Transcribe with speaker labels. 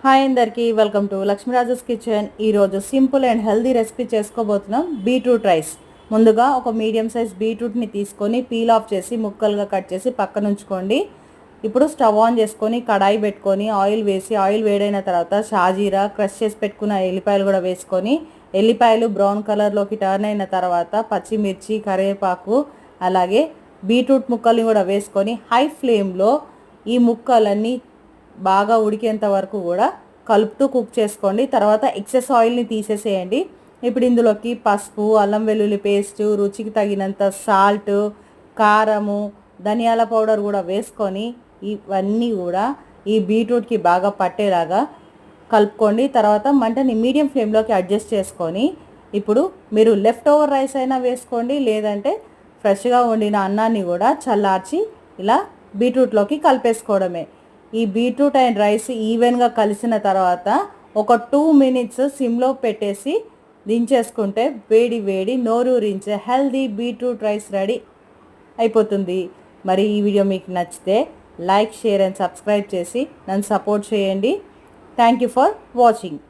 Speaker 1: Hi అందరికీ welcome to Lakshmiraja's kitchen. ఈరోజు simple and healthy recipe చేసుకోబోతున్నాం, బీట్రూట్ రైస్. ముందుగా ఒక మీడియం సైజ్ బీట్రూట్ని తీసుకొని పీల్ ఆఫ్ చేసి ముక్కలుగా కట్ చేసి పక్కన ఉంచుకోండి. ఇప్పుడు స్టవ్ ఆన్ చేసుకొని కడాయి పెట్టుకొని ఆయిల్ వేసి, ఆయిల్ వేడైన తర్వాత షాజీరా, క్రష్ చేసి పెట్టుకున్న ఎల్లిపాయలు కూడా వేసుకొని, ఎల్లిపాయలు బ్రౌన్ కలర్లోకి టర్న్ అయిన తర్వాత పచ్చిమిర్చి, కరివేపాకు అలాగే బీట్రూట్ ముక్కల్ని కూడా వేసుకొని హై ఫ్లేమ్లో ఈ ముక్కలన్నీ బాగా ఉడికేంత వరకు కూడా కలుపుతూ కుక్ చేసుకోండి. తర్వాత ఎక్సెస్ ఆయిల్ని తీసేసేయండి. ఇప్పుడు ఇందులోకి పసుపు, అల్లం వెల్లుల్లి పేస్టు, రుచికి తగినంత సాల్ట్, కారము, ధనియాల పౌడర్ కూడా వేసుకొని ఇవన్నీ కూడా ఈ బీట్రూట్కి బాగా పట్టేలాగా కలుపుకోండి. తర్వాత మంటని మీడియం ఫ్లేమ్లోకి అడ్జస్ట్ చేసుకొని ఇప్పుడు మీరు లెఫ్ట్ ఓవర్ రైస్ అయినా వేసుకోండి, లేదంటే ఫ్రెష్గా వండిన అన్నాన్ని కూడా చల్లార్చి ఇలా బీట్రూట్లోకి కలిపేసుకోవడమే. ఈ బీట్రూట్ అండ్ రైస్ ఈవెన్గా కలిసిన తర్వాత ఒక 2 మినిట్స్ సిమ్లో పెట్టేసి దించేసుకుంటే వేడి వేడి నోరూరించే హెల్దీ బీట్రూట్ రైస్ రెడీ అయిపోతుంది. మరి ఈ వీడియో మీకు నచ్చితే లైక్, షేర్ అండ్ సబ్స్క్రైబ్ చేసి నన్ను సపోర్ట్ చేయండి. Thank you for watching.